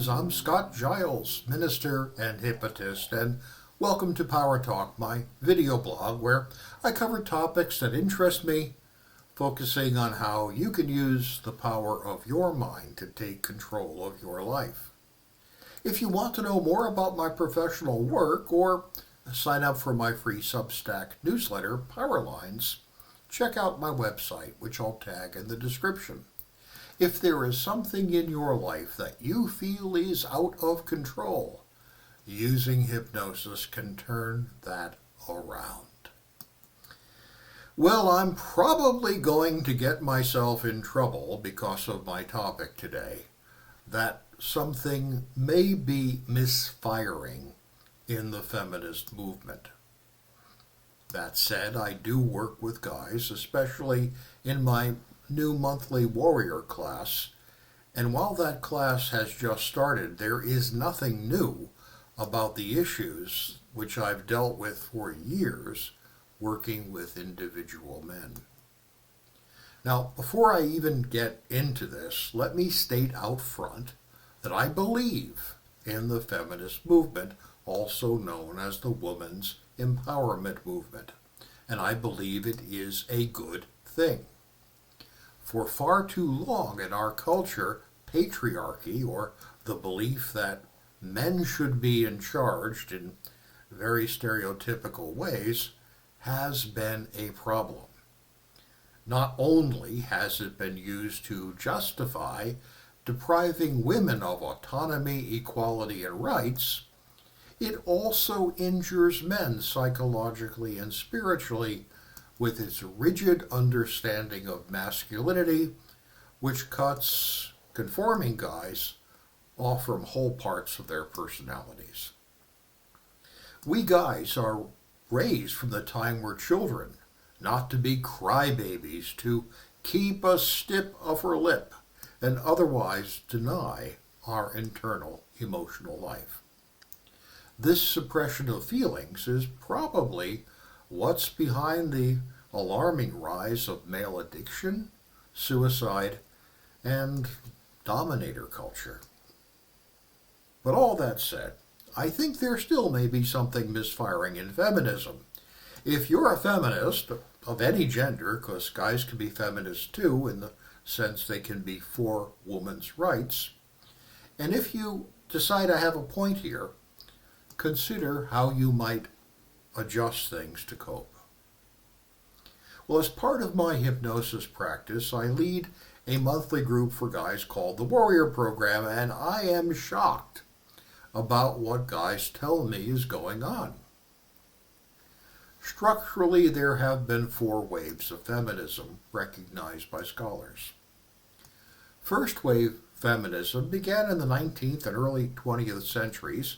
friends. I'm Scott Giles, minister and hypnotist, and welcome to Power Talk, my video blog where I cover topics that interest me, focusing on how you can use the power of your mind to take control of your life. If you want to know more about my professional work or sign up for my free Substack newsletter, Powerlines, check out my website, which I'll tag in the description. If there is something in your life that you feel is out of control, using hypnosis can turn that around. Well, I'm probably going to get myself in trouble because of my topic today, that something may be misfiring in the feminist movement. That said, I do work with guys, especially in my new monthly warrior class, and while that class has just started, there is nothing new about the issues which I've dealt with for years working with individual men. Now, before I even get into this, let me state out front that I believe in the feminist movement, also known as the women's empowerment movement, and I believe it is a good thing. For far too long in our culture, patriarchy, or the belief that men should be in charge in very stereotypical ways, has been a problem. Not only has it been used to justify depriving women of autonomy, equality, and rights, it also injures men psychologically and spiritually with its rigid understanding of masculinity, which cuts conforming guys off from whole parts of their personalities. We guys are raised from the time we're children not to be crybabies, to keep a stiff upper lip, and otherwise deny our internal emotional life. This suppression of feelings is probably what's behind the alarming rise of male addiction, suicide, and dominator culture. But all that said, I think there still may be something misfiring in feminism. If you're a feminist of any gender, because guys can be feminists too, in the sense they can be for women's rights, and if you decide I have a point here, consider how you might adjust things to cope. Well, as part of my hypnosis practice, I lead a monthly group for guys called the Warrior Program, and I am shocked about what guys tell me is going on. Structurally, there have been 4 waves of feminism recognized by scholars. First wave feminism began in the 19th and early 20th centuries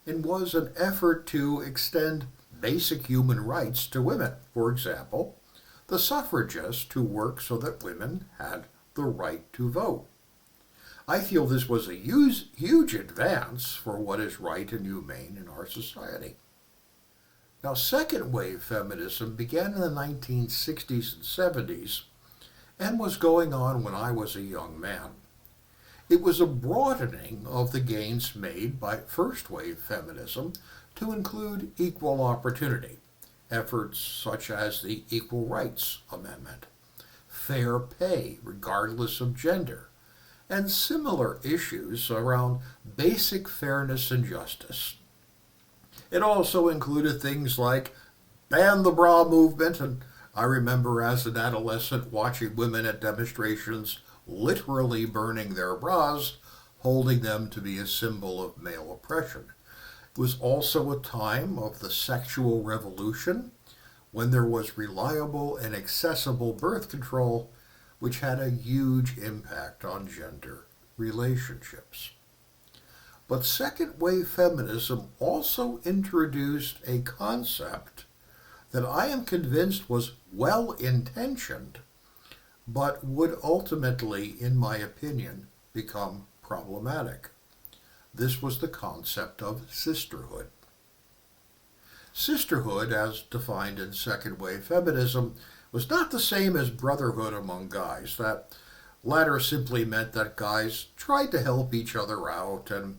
and was an effort to extend basic human rights to women. For example, the suffragists to work so that women had the right to vote. I feel this was a huge advance for what is right and humane in our society. Now, second wave feminism began in the 1960s and 70s and was going on when I was a young man. It was a broadening of the gains made by first wave feminism to include equal opportunity, efforts such as the Equal Rights Amendment, fair pay regardless of gender, and similar issues around basic fairness and justice. It also included things like ban the bra movement, and I remember as an adolescent watching women at demonstrations literally burning their bras, holding them to be a symbol of male oppression. It was also a time of the sexual revolution, when there was reliable and accessible birth control, which had a huge impact on gender relationships. But second wave feminism also introduced a concept that I am convinced was well-intentioned, but would ultimately, in my opinion, become problematic. This was the concept of sisterhood. Sisterhood, as defined in second wave feminism, was not the same as brotherhood among guys, that Latter simply meant that guys tried to help each other out and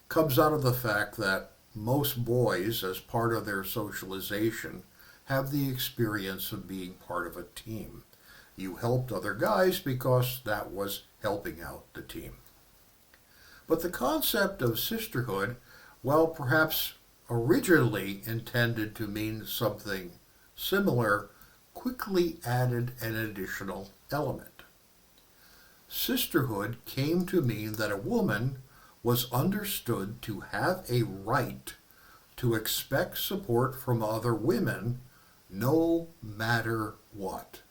comes out of the fact that most boys, as part of their socialization, have the experience of being part of a team. You helped other guys because that was helping out the team. But the concept of sisterhood, while perhaps originally intended to mean something similar, quickly added an additional element. Sisterhood came to mean that a woman was understood to have a right to expect support from other women no matter what.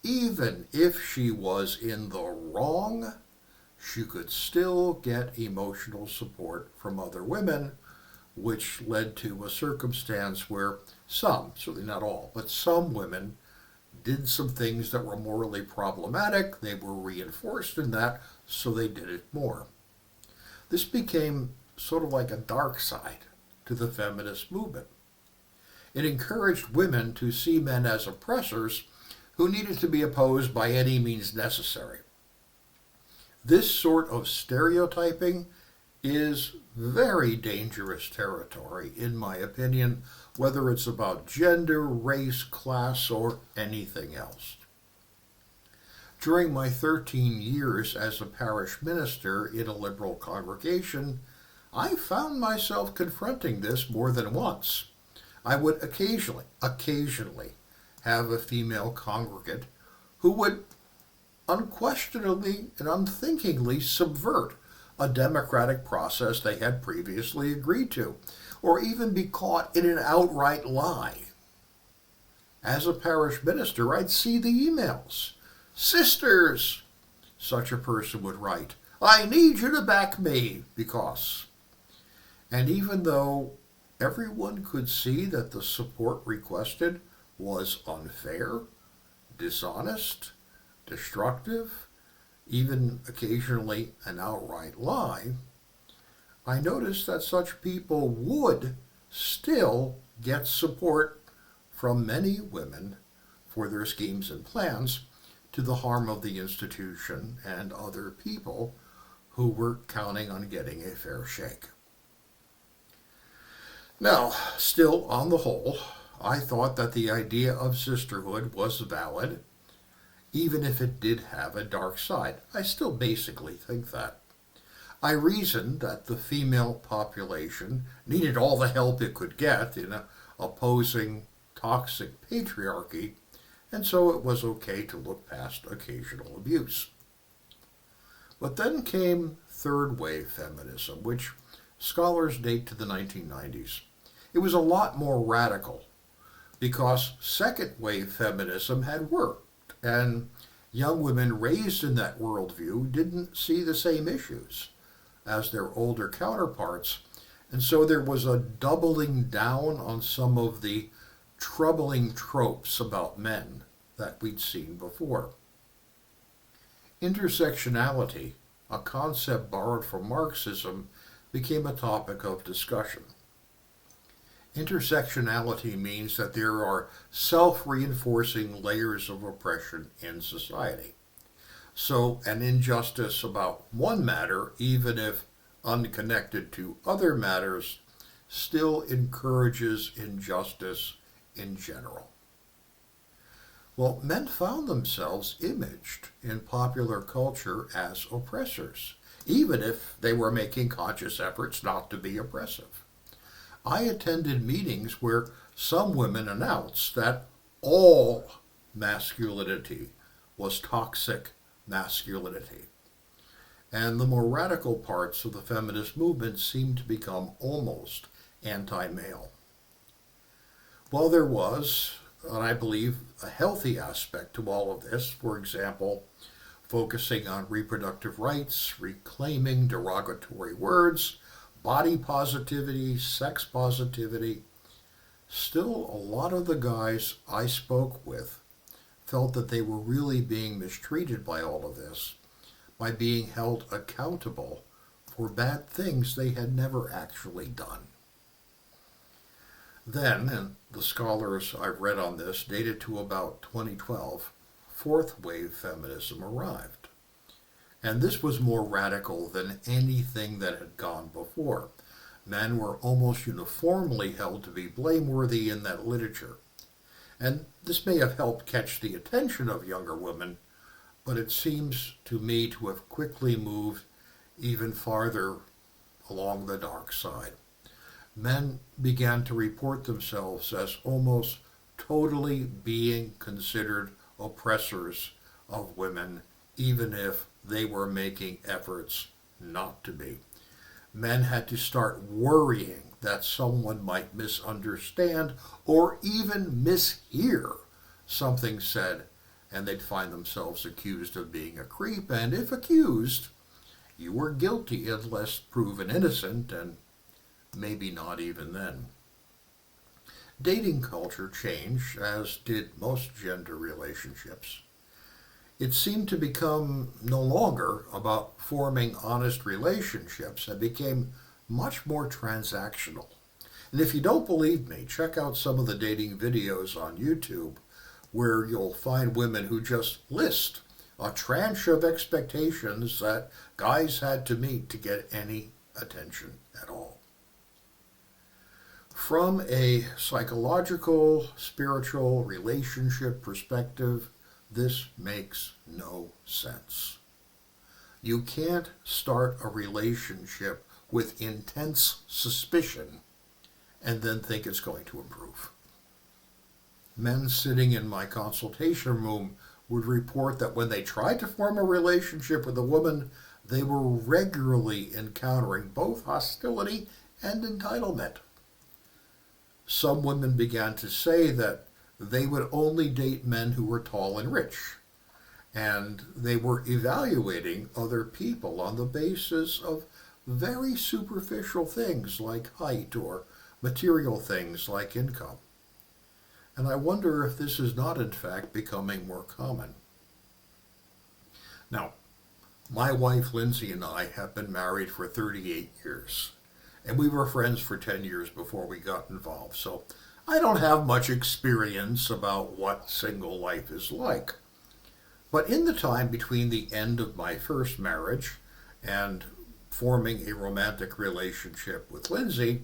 Even if she was in the wrong, she could still get emotional support from other women, which led to a circumstance where some, certainly not all, but some women did some things that were morally problematic. They were reinforced in that, so they did it more. This became sort of like a dark side to the feminist movement. It encouraged women to see men as oppressors who needed to be opposed by any means necessary. This sort of stereotyping is very dangerous territory, in my opinion, whether it's about gender, race, class, or anything else. During my 13 years as a parish minister in a liberal congregation, I found myself confronting this more than once. I would occasionally have a female congregant who would unquestionably and unthinkingly subvert a democratic process they had previously agreed to, or even be caught in an outright lie. As a parish minister, I'd see the emails. "Sisters," such a person would write, "I need you to back me because." And even though everyone could see that the support requested was unfair, dishonest, destructive, even occasionally an outright lie, I noticed that such people would still get support from many women for their schemes and plans to the harm of the institution and other people who were counting on getting a fair shake. Now, still on the whole, I thought that the idea of sisterhood was valid, even if it did have a dark side. I still basically think that. I reasoned that the female population needed all the help it could get in opposing toxic patriarchy, and so it was okay to look past occasional abuse. But then came third wave feminism, which scholars date to the 1990s. It was a lot more radical because second wave feminism had worked, and young women raised in that worldview didn't see the same issues as their older counterparts, and so there was a doubling down on some of the troubling tropes about men that we'd seen before. Intersectionality, a concept borrowed from Marxism, became a topic of discussion. Intersectionality means that there are self-reinforcing layers of oppression in society. So an injustice about one matter, even if unconnected to other matters, still encourages injustice in general. Well, men found themselves imaged in popular culture as oppressors, even if they were making conscious efforts not to be oppressive. I attended meetings where some women announced that all masculinity was toxic masculinity. And the more radical parts of the feminist movement seemed to become almost anti-male. While there was, and I believe, a healthy aspect to all of this, for example, focusing on reproductive rights, reclaiming derogatory words, body positivity, sex positivity, still a lot of the guys I spoke with felt that they were really being mistreated by all of this, by being held accountable for bad things they had never actually done. Then, and the scholars I've read on this dated to about 2012, fourth wave feminism arrived. And this was more radical than anything that had gone before. Men were almost uniformly held to be blameworthy in that literature. And this may have helped catch the attention of younger women, but it seems to me to have quickly moved even farther along the dark side. Men began to report themselves as almost totally being considered oppressors of women, even if they were making efforts not to be. Men had to start worrying that someone might misunderstand or even mishear something said, and they'd find themselves accused of being a creep, and if accused, you were guilty unless proven innocent, and maybe not even then. Dating culture changed, as did most gender relationships. It seemed to become no longer about forming honest relationships and became much more transactional. And if you don't believe me, check out some of the dating videos on YouTube where you'll find women who just list a tranche of expectations that guys had to meet to get any attention at all. From a psychological, spiritual, relationship perspective, this makes no sense. You can't start a relationship with intense suspicion and then think it's going to improve. Men sitting in my consultation room would report that when they tried to form a relationship with a woman, they were regularly encountering both hostility and entitlement. Some women began to say that they would only date men who were tall and rich, and they were evaluating other people on the basis of very superficial things like height or material things like income. And I wonder if this is not in fact becoming more common. Now, my wife Lindsay and I have been married for 38 years, and we were friends for 10 years before we got involved, so I don't have much experience about what single life is like. But in the time between the end of my first marriage and forming a romantic relationship with Lindsay,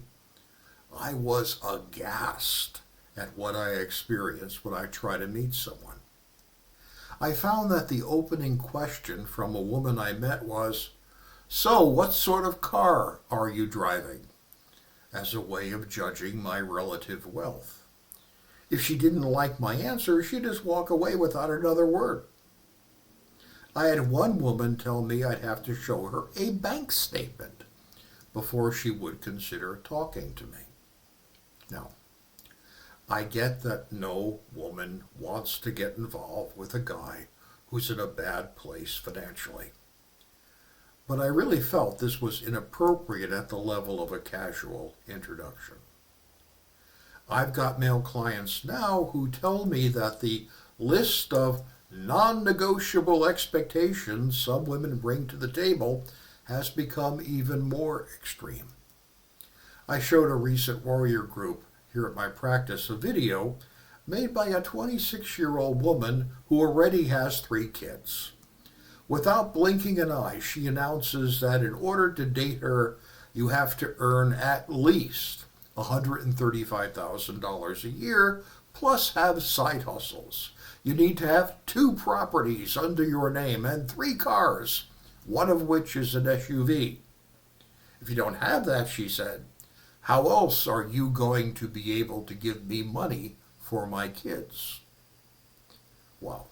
I was aghast at what I experienced when I try to meet someone. I found that the opening question from a woman I met was, "So, what sort of car are you driving?" as a way of judging my relative wealth. If she didn't like my answer, she'd just walk away without another word. I had one woman tell me I'd have to show her a bank statement before she would consider talking to me. Now, I get that no woman wants to get involved with a guy who's in a bad place financially. But I really felt this was inappropriate at the level of a casual introduction. I've got male clients now who tell me that the list of non-negotiable expectations some women bring to the table has become even more extreme. I showed a recent warrior group here at my practice a video made by a 26-year-old woman who already has 3 kids. Without blinking an eye, she announces that in order to date her, you have to earn at least $135,000 a year, plus have side hustles. You need to have 2 properties under your name and 3 cars, one of which is an SUV. If you don't have that, she said, how else are you going to be able to give me money for my kids? Wow.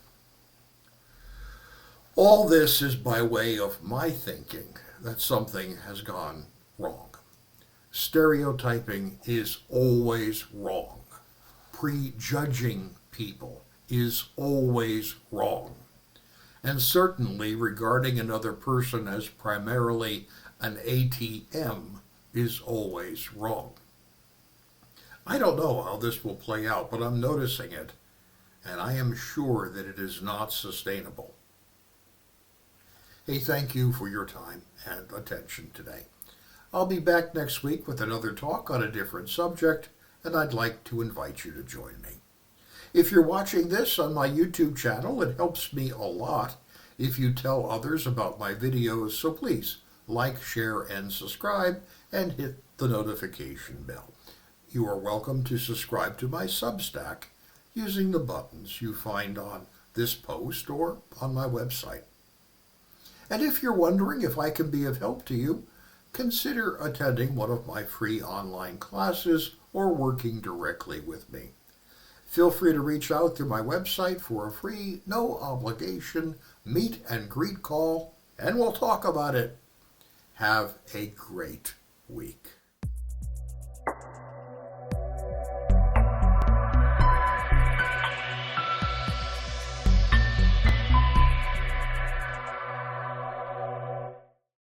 All this is by way of my thinking that something has gone wrong. Stereotyping is always wrong. Prejudging people is always wrong. And certainly regarding another person as primarily an ATM is always wrong. I don't know how this will play out, but I'm noticing it, and I am sure that it is not sustainable. Hey, thank you for your time and attention today. I'll be back next week with another talk on a different subject, and I'd like to invite you to join me. If you're watching this on my YouTube channel, it helps me a lot if you tell others about my videos, so please like, share, and subscribe, and hit the notification bell. You are welcome to subscribe to my Substack using the buttons you find on this post or on my website. And if you're wondering if I can be of help to you, consider attending one of my free online classes or working directly with me. Feel free to reach out through my website for a free, no obligation meet and greet call, and we'll talk about it. Have a great week.